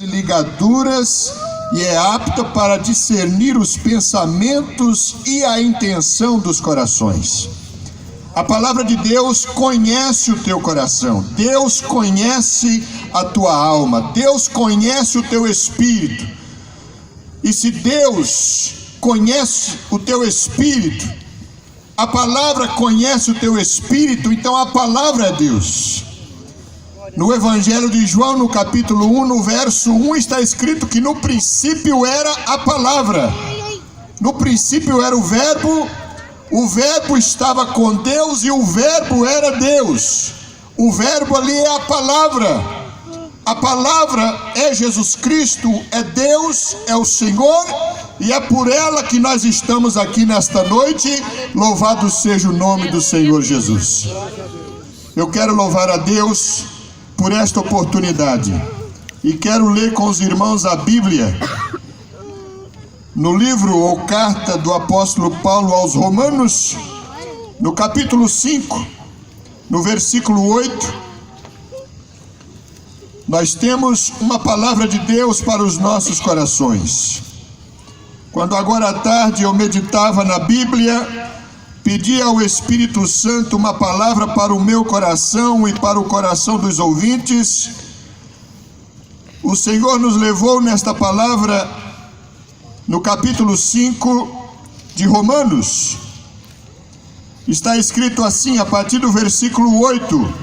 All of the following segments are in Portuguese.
ligaduras e é apta para discernir os pensamentos e a intenção dos corações. A palavra de Deus conhece o teu coração, Deus conhece a tua alma, Deus conhece o teu espírito. E se Deus conhece o teu espírito, a palavra conhece o teu espírito, então a palavra é Deus. No Evangelho de João, no capítulo 1, no verso 1, está escrito que no princípio era a palavra. No princípio era o verbo estava com Deus e o verbo era Deus. O verbo ali é a palavra. A palavra é Jesus Cristo, é Deus, é o Senhor, e é por ela que nós estamos aqui nesta noite. Louvado seja o nome do Senhor Jesus. Eu quero louvar a Deus por esta oportunidade e quero ler com os irmãos a Bíblia no livro ou carta do apóstolo Paulo aos Romanos, no capítulo 5, no versículo 8. Nós temos uma palavra de Deus para os nossos corações. Quando agora à tarde eu meditava na Bíblia, pedi ao Espírito Santo uma palavra para o meu coração e para o coração dos ouvintes. O Senhor nos levou nesta palavra no capítulo 5 de Romanos. Está escrito assim, a partir do versículo 8: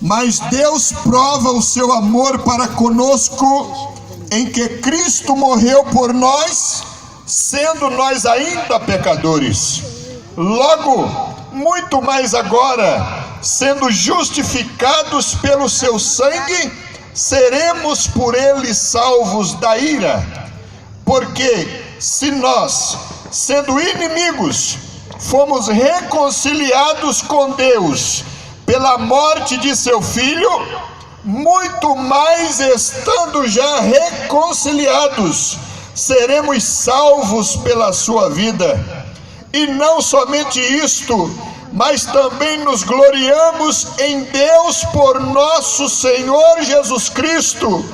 Mas Deus prova o seu amor para conosco em que Cristo morreu por nós, sendo nós ainda pecadores. Logo, muito mais agora, sendo justificados pelo seu sangue, seremos por ele salvos da ira. Porque se nós, sendo inimigos, fomos reconciliados com Deus pela morte de seu Filho, muito mais estando já reconciliados, seremos salvos pela sua vida. E não somente isto, mas também nos gloriamos em Deus por nosso Senhor Jesus Cristo,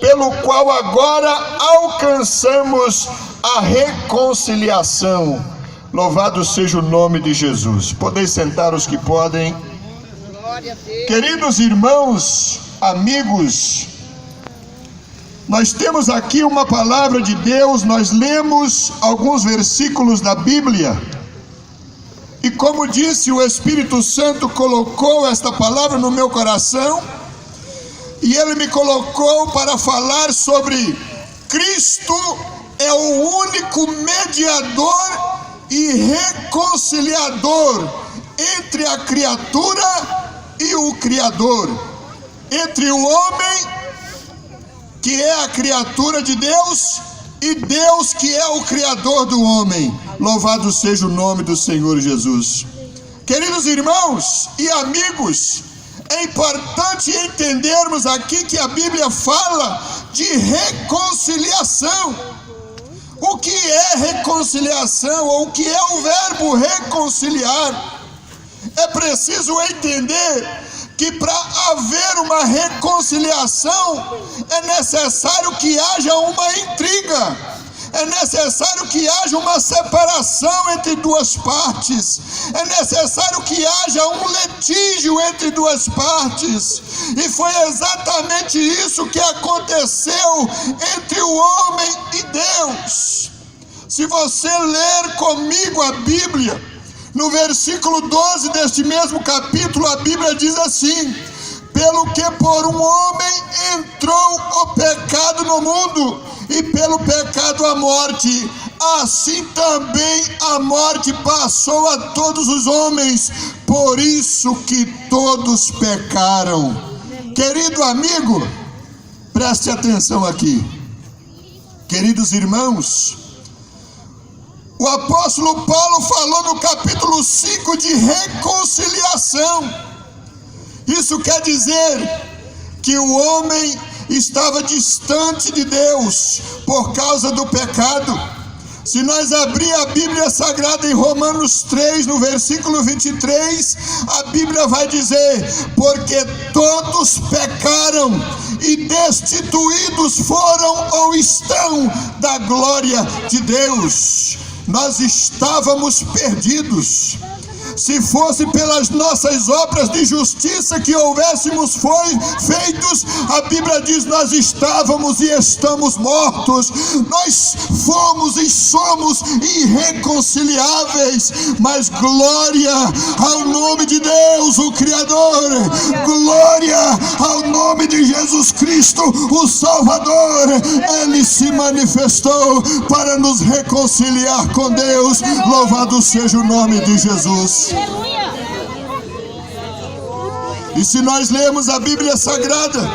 pelo qual agora alcançamos a reconciliação. Louvado seja o nome de Jesus. Podeis sentar os que podem. Queridos irmãos, amigos, nós temos aqui uma palavra de Deus. Nós lemos alguns versículos da Bíblia e, como disse, o Espírito Santo colocou esta palavra no meu coração e ele me colocou para falar sobre Cristo é o único mediador e reconciliador entre a criatura e o Criador, entre o homem, que é a criatura de Deus, e Deus, que é o Criador do homem. Louvado seja o nome do Senhor Jesus. Queridos irmãos e amigos, é importante entendermos aqui que a Bíblia fala de reconciliação. O que é reconciliação, ou o que é o verbo reconciliar? É preciso entender que para haver uma reconciliação é necessário que haja uma intriga, é necessário que haja uma separação entre duas partes, é necessário que haja um litígio entre duas partes, e foi exatamente isso que aconteceu entre o homem e Deus. Se você ler comigo a Bíblia, no versículo 12 deste mesmo capítulo, a Bíblia diz assim: pelo que por um homem entrou o pecado no mundo, e pelo pecado a morte, assim também a morte passou a todos os homens, por isso que todos pecaram. Querido amigo, preste atenção aqui. Queridos irmãos, o apóstolo Paulo falou no capítulo 5 de reconciliação. Isso quer dizer que o homem estava distante de Deus por causa do pecado. Se nós abrir a Bíblia Sagrada em Romanos 3, no versículo 23, a Bíblia vai dizer: porque todos pecaram e destituídos expressão da glória de Deus. Nós estávamos perdidos. Se fosse pelas nossas obras de justiça que houvéssemos feitos, a Bíblia diz: nós estávamos e estamos mortos. Nós fomos e somos irreconciliáveis. Mas glória ao nome de Deus, o Criador. Glória ao nome de Jesus Cristo, o Salvador. Ele se manifestou para nos reconciliar com Deus. Louvado seja o nome de Jesus. Aleluia! E se nós lemos a Bíblia Sagrada,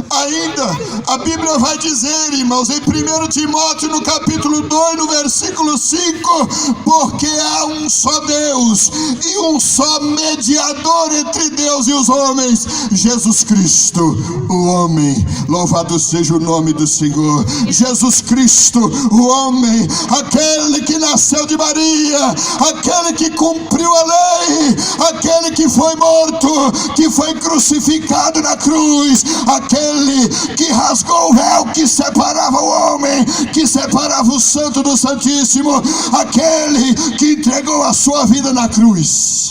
ainda a Bíblia vai dizer, irmãos, em 1 Timóteo no capítulo 2, no versículo 5, porque há um só Deus e um só mediador entre Deus e os homens, Jesus Cristo, o homem. Louvado seja o nome do Senhor. Jesus Cristo, o homem, aquele que nasceu de Maria, aquele que cumpriu a lei, aquele que foi morto, que foi crucificado na cruz, aquele que rasgou o véu que separava o homem, que separava o santo do santíssimo, aquele que entregou a sua vida na cruz.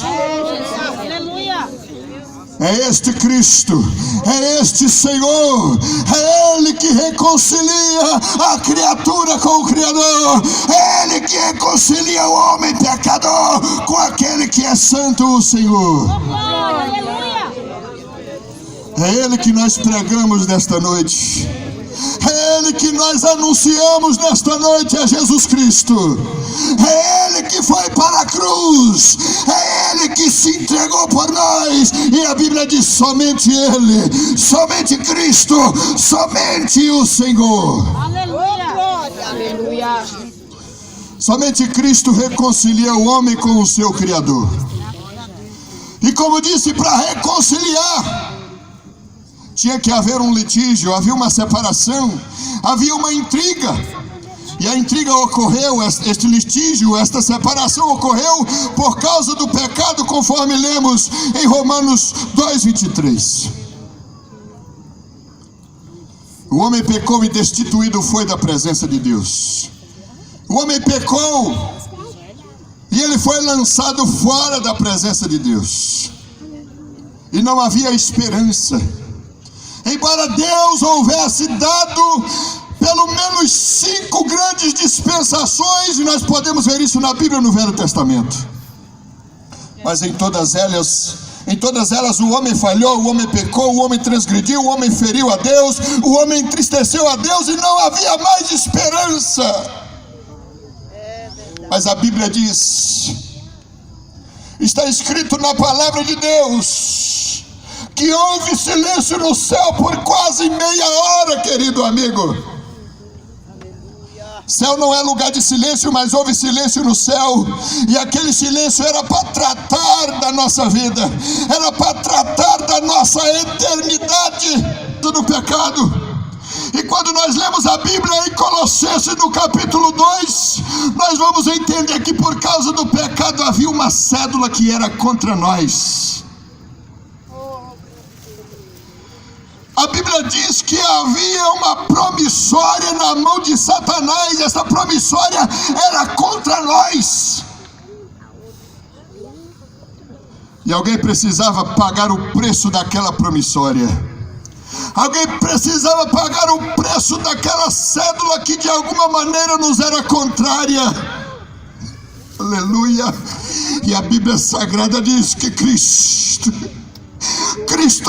Aleluia! É este Cristo, é este Senhor, é Ele que reconcilia a criatura com o Criador, é Ele que reconcilia o homem pecador com aquele que é santo, o Senhor. Aleluia! É Ele que nós pregamos nesta noite. É Ele que nós anunciamos nesta noite, é Jesus Cristo. É Ele que foi para a cruz. É Ele que se entregou por nós. E a Bíblia diz: somente Ele, somente Cristo, somente o Senhor. Aleluia! Aleluia! Somente Cristo reconcilia o homem com o seu Criador. E como disse, para reconciliar, tinha que haver um litígio, havia uma separação, havia uma intriga. E a intriga ocorreu, este litígio, esta separação ocorreu por causa do pecado, conforme lemos em Romanos 2:23. O homem pecou e destituído foi da presença de Deus. O homem pecou e ele foi lançado fora da presença de Deus. E não havia esperança. Embora Deus houvesse dado pelo menos 5 grandes dispensações, e nós podemos ver isso na Bíblia no Velho Testamento, mas em todas elas o homem falhou, o homem pecou, o homem transgrediu, o homem feriu a Deus, o homem entristeceu a Deus e não havia mais esperança. Mas a Bíblia diz, está escrito na palavra de Deus, que houve silêncio no céu por quase meia hora, querido amigo. Céu não é lugar de silêncio, mas houve silêncio no céu. E aquele silêncio era para tratar da nossa vida, era para tratar da nossa eternidade do pecado. E quando nós lemos a Bíblia em Colossenses no capítulo 2, nós vamos entender que por causa do pecado havia uma cédula que era contra nós. A Bíblia diz que havia uma promissória na mão de Satanás. Essa promissória era contra nós. E alguém precisava pagar o preço daquela promissória. Alguém precisava pagar o preço daquela cédula que de alguma maneira nos era contrária. Aleluia. E a Bíblia Sagrada diz que Cristo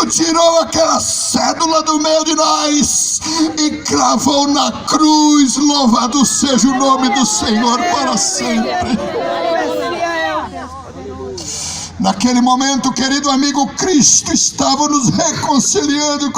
tirou aquela cédula do meio de nós e cravou na cruz. Louvado seja o nome do Senhor para sempre. Naquele momento, querido amigo, Cristo estava nos reconciliando